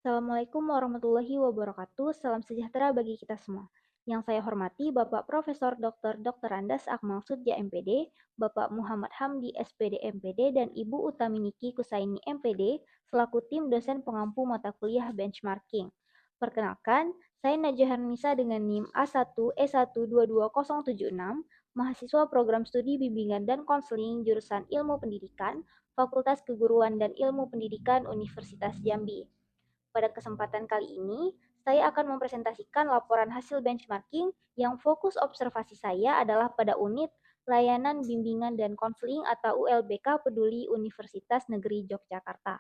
Assalamualaikum warahmatullahi wabarakatuh. Salam sejahtera bagi kita semua. Yang saya hormati Bapak Profesor Dr. Andas Akmal Sudja MPD, Bapak Muhammad Hamdi SPD MPD, dan Ibu Utaminiki Kusaini MPD selaku tim dosen pengampu mata kuliah benchmarking. Perkenalkan, saya Najwa Nisa dengan NIM A1E122076, mahasiswa program studi bimbingan dan konseling jurusan Ilmu Pendidikan, Fakultas Keguruan dan Ilmu Pendidikan Universitas Jambi. Pada kesempatan kali ini, saya akan mempresentasikan laporan hasil benchmarking yang fokus observasi saya adalah pada unit Layanan Bimbingan dan Konseling atau ULBK Peduli Universitas Negeri Yogyakarta.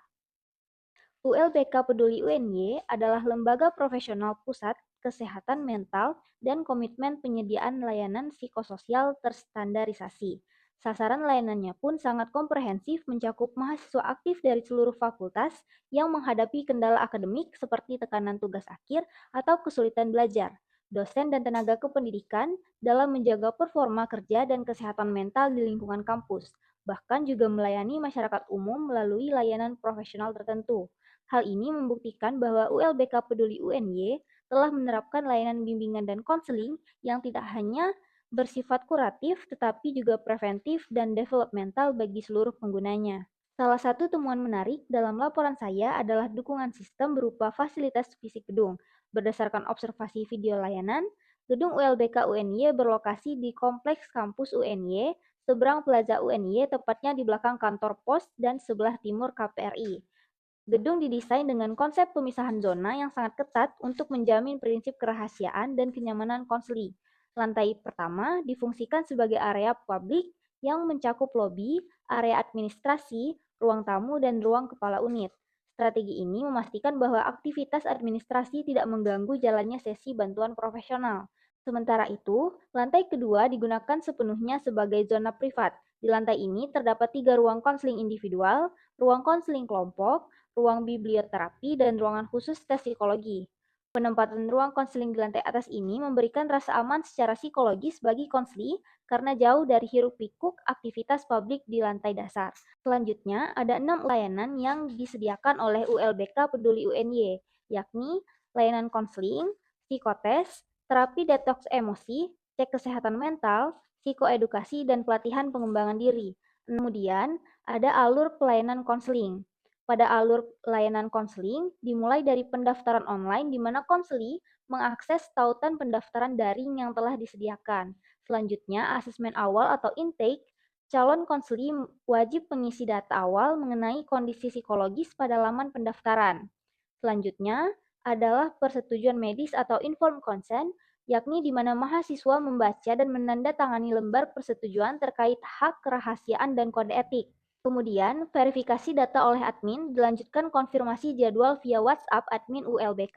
ULBK Peduli UNY adalah lembaga profesional pusat kesehatan mental dan komitmen penyediaan layanan psikososial terstandarisasi. Sasaran layanannya pun sangat komprehensif mencakup mahasiswa aktif dari seluruh fakultas yang menghadapi kendala akademik seperti tekanan tugas akhir atau kesulitan belajar, dosen dan tenaga kependidikan dalam menjaga performa kerja dan kesehatan mental di lingkungan kampus, bahkan juga melayani masyarakat umum melalui layanan profesional tertentu. Hal ini membuktikan bahwa ULBK Peduli UNY telah menerapkan layanan bimbingan dan konseling yang tidak hanya bersifat kuratif tetapi juga preventif dan developmental bagi seluruh penggunanya. Salah satu temuan menarik dalam laporan saya adalah dukungan sistem berupa fasilitas fisik gedung. Berdasarkan observasi video layanan, gedung ULBK UNY berlokasi di kompleks kampus UNY, seberang Plaza UNY tepatnya di belakang kantor pos dan sebelah timur KPRI. Gedung didesain dengan konsep pemisahan zona yang sangat ketat untuk menjamin prinsip kerahasiaan dan kenyamanan konseli. Lantai pertama difungsikan sebagai area publik yang mencakup lobi, area administrasi, ruang tamu, dan ruang kepala unit. Strategi ini memastikan bahwa aktivitas administrasi tidak mengganggu jalannya sesi bantuan profesional. Sementara itu, lantai kedua digunakan sepenuhnya sebagai zona privat. Di lantai ini terdapat 3 ruang konseling individual, ruang konseling kelompok, ruang biblioterapi, dan ruangan khusus tes psikologi. Penempatan ruang konseling di lantai atas ini memberikan rasa aman secara psikologis bagi konseli karena jauh dari hiruk-pikuk aktivitas publik di lantai dasar. Selanjutnya, ada 6 layanan yang disediakan oleh ULBK Peduli UNY, yakni layanan konseling, psikotes, terapi detoks emosi, cek kesehatan mental, psikoedukasi, dan pelatihan pengembangan diri. Kemudian, ada alur pelayanan konseling. Pada alur layanan konseling, dimulai dari pendaftaran online di mana konseli mengakses tautan pendaftaran daring yang telah disediakan. Selanjutnya, asesmen awal atau intake, calon konseli wajib mengisi data awal mengenai kondisi psikologis pada laman pendaftaran. Selanjutnya adalah persetujuan medis atau informed consent, yakni di mana mahasiswa membaca dan menandatangani lembar persetujuan terkait hak kerahasiaan dan kode etik. Kemudian, verifikasi data oleh admin, dilanjutkan konfirmasi jadwal via WhatsApp admin ULBK.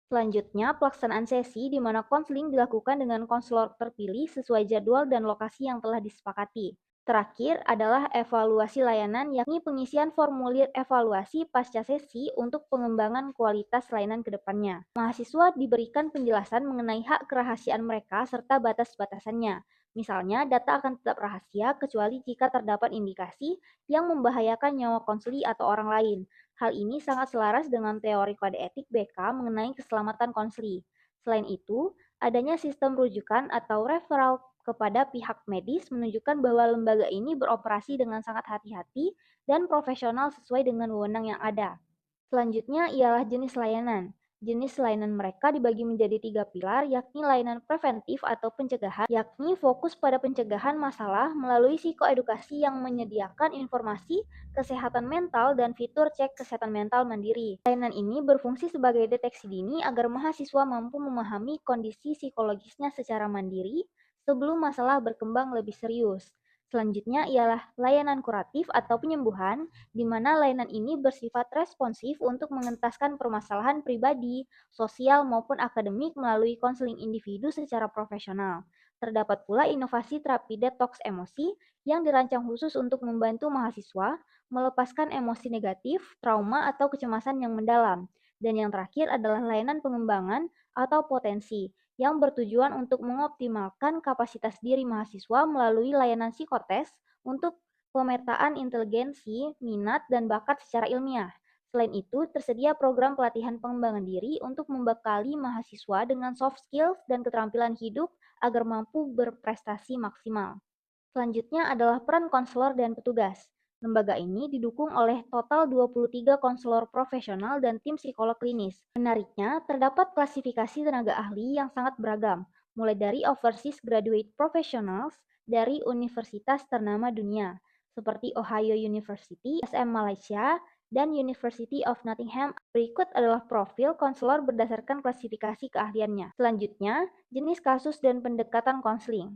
Selanjutnya, pelaksanaan sesi di mana konseling dilakukan dengan konselor terpilih sesuai jadwal dan lokasi yang telah disepakati. Terakhir adalah evaluasi layanan, yakni pengisian formulir evaluasi pasca sesi untuk pengembangan kualitas layanan ke depannya. Mahasiswa diberikan penjelasan mengenai hak kerahasiaan mereka serta batas-batasannya. Misalnya, data akan tetap rahasia kecuali jika terdapat indikasi yang membahayakan nyawa konseli atau orang lain. Hal ini sangat selaras dengan teori kode etik BK mengenai keselamatan konseli. Selain itu, adanya sistem rujukan atau referral kepada pihak medis menunjukkan bahwa lembaga ini beroperasi dengan sangat hati-hati dan profesional sesuai dengan wewenang yang ada. Selanjutnya ialah jenis layanan. Jenis layanan mereka dibagi menjadi 3 pilar, yakni layanan preventif atau pencegahan, yakni fokus pada pencegahan masalah melalui psikoedukasi yang menyediakan informasi kesehatan mental dan fitur cek kesehatan mental mandiri. Layanan ini berfungsi sebagai deteksi dini agar mahasiswa mampu memahami kondisi psikologisnya secara mandiri sebelum masalah berkembang lebih serius. Selanjutnya ialah layanan kuratif atau penyembuhan, di mana layanan ini bersifat responsif untuk mengentaskan permasalahan pribadi, sosial, maupun akademik melalui konseling individu secara profesional. Terdapat pula inovasi terapi detoks emosi yang dirancang khusus untuk membantu mahasiswa melepaskan emosi negatif, trauma, atau kecemasan yang mendalam. Dan yang terakhir adalah layanan pengembangan atau potensi, yang bertujuan untuk mengoptimalkan kapasitas diri mahasiswa melalui layanan psikotes untuk pemetaan inteligensi, minat, dan bakat secara ilmiah. Selain itu, tersedia program pelatihan pengembangan diri untuk membekali mahasiswa dengan soft skills dan keterampilan hidup agar mampu berprestasi maksimal. Selanjutnya adalah peran konselor dan petugas. Lembaga ini didukung oleh total 23 konselor profesional dan tim psikolog klinis. Menariknya, terdapat klasifikasi tenaga ahli yang sangat beragam, mulai dari overseas graduate professionals dari universitas ternama dunia, seperti Ohio University, SM Malaysia, dan University of Nottingham. Berikut adalah profil konselor berdasarkan klasifikasi keahliannya. Selanjutnya, jenis kasus dan pendekatan konseling.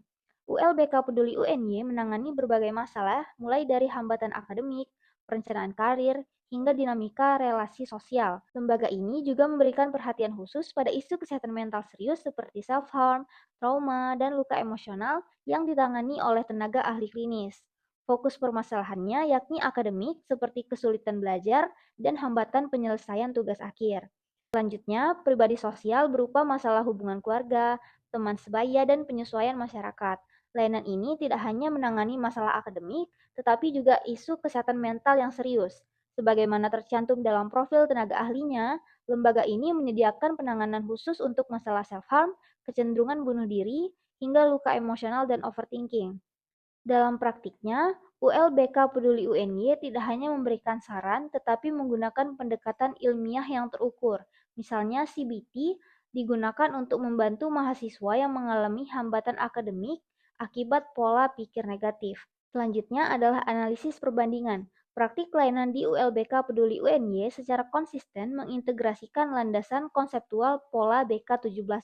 ULBK Peduli UNY menangani berbagai masalah, mulai dari hambatan akademik, perencanaan karir, hingga dinamika relasi sosial. Lembaga ini juga memberikan perhatian khusus pada isu kesehatan mental serius seperti self-harm, trauma, dan luka emosional yang ditangani oleh tenaga ahli klinis. Fokus permasalahannya yakni akademik seperti kesulitan belajar dan hambatan penyelesaian tugas akhir. Selanjutnya, pribadi sosial berupa masalah hubungan keluarga, teman sebaya, dan penyesuaian masyarakat. Layanan ini tidak hanya menangani masalah akademik, tetapi juga isu kesehatan mental yang serius. Sebagaimana tercantum dalam profil tenaga ahlinya, lembaga ini menyediakan penanganan khusus untuk masalah self-harm, kecenderungan bunuh diri, hingga luka emosional dan overthinking. Dalam praktiknya, ULBK Peduli UNY tidak hanya memberikan saran, tetapi menggunakan pendekatan ilmiah yang terukur. Misalnya CBT digunakan untuk membantu mahasiswa yang mengalami hambatan akademik akibat pola pikir negatif. Selanjutnya adalah analisis perbandingan. Praktik pelayanan di ULBK Peduli UNY secara konsisten mengintegrasikan landasan konseptual pola BK 17+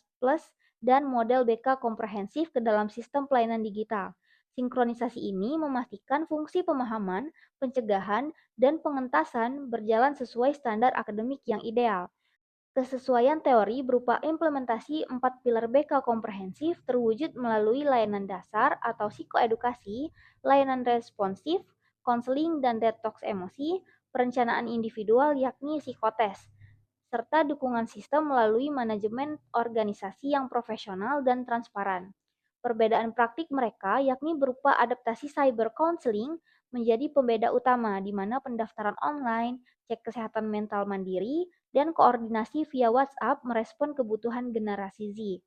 dan model BK komprehensif ke dalam sistem pelayanan digital. Sinkronisasi ini memastikan fungsi pemahaman, pencegahan, dan pengentasan berjalan sesuai standar akademik yang ideal. Kesesuaian teori berupa implementasi 4 pilar BK komprehensif terwujud melalui layanan dasar atau psikoedukasi, layanan responsif, konseling dan detox emosi, perencanaan individual yakni psikotes, serta dukungan sistem melalui manajemen organisasi yang profesional dan transparan. Perbedaan praktik mereka yakni berupa adaptasi cyber counseling menjadi pembeda utama di mana pendaftaran online, cek kesehatan mental mandiri, dan koordinasi via WhatsApp merespon kebutuhan generasi Z.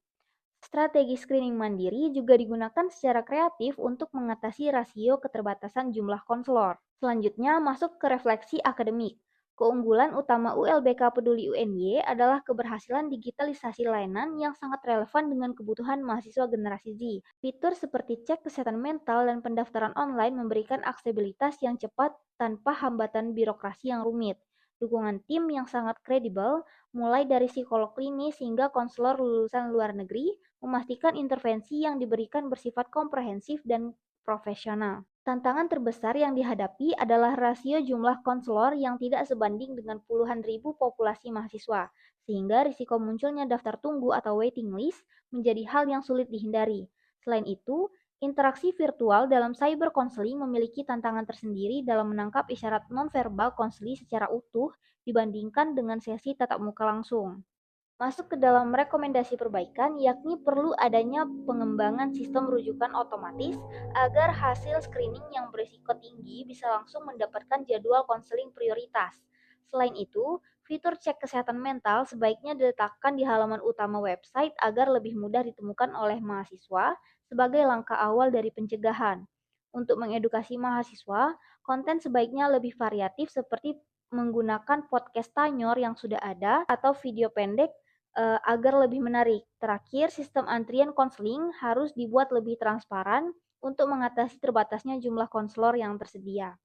Strategi screening mandiri juga digunakan secara kreatif untuk mengatasi rasio keterbatasan jumlah konselor. Selanjutnya masuk ke refleksi akademik. Keunggulan utama ULBK Peduli UNY adalah keberhasilan digitalisasi layanan yang sangat relevan dengan kebutuhan mahasiswa generasi Z. Fitur seperti cek kesehatan mental dan pendaftaran online memberikan aksesibilitas yang cepat tanpa hambatan birokrasi yang rumit. Dukungan tim yang sangat kredibel, mulai dari psikolog klinis hingga konselor lulusan luar negeri, memastikan intervensi yang diberikan bersifat komprehensif dan profesional. Tantangan terbesar yang dihadapi adalah rasio jumlah konselor yang tidak sebanding dengan puluhan ribu populasi mahasiswa, sehingga risiko munculnya daftar tunggu atau waiting list menjadi hal yang sulit dihindari. Selain itu, interaksi virtual dalam cyber counseling memiliki tantangan tersendiri dalam menangkap isyarat nonverbal konseling secara utuh dibandingkan dengan sesi tatap muka langsung. Masuk ke dalam rekomendasi perbaikan, yakni perlu adanya pengembangan sistem rujukan otomatis agar hasil screening yang berisiko tinggi bisa langsung mendapatkan jadwal konseling prioritas. Selain itu, fitur cek kesehatan mental sebaiknya diletakkan di halaman utama website agar lebih mudah ditemukan oleh mahasiswa sebagai langkah awal dari pencegahan. Untuk mengedukasi mahasiswa, konten sebaiknya lebih variatif seperti menggunakan podcast Tanyor yang sudah ada atau video pendek agar lebih menarik. Terakhir, sistem antrian konseling harus dibuat lebih transparan untuk mengatasi terbatasnya jumlah konselor yang tersedia.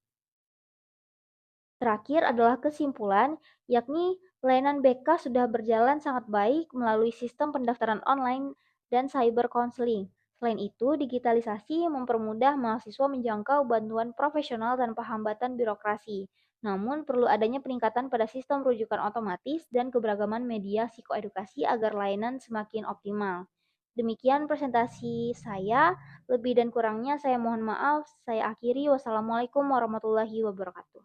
Terakhir adalah kesimpulan, yakni layanan BK sudah berjalan sangat baik melalui sistem pendaftaran online dan cyber counseling. Selain itu, digitalisasi mempermudah mahasiswa menjangkau bantuan profesional tanpa hambatan birokrasi. Namun, perlu adanya peningkatan pada sistem rujukan otomatis dan keberagaman media psikoedukasi agar layanan semakin optimal. Demikian presentasi saya, lebih dan kurangnya saya mohon maaf. Saya akhiri, wassalamualaikum warahmatullahi wabarakatuh.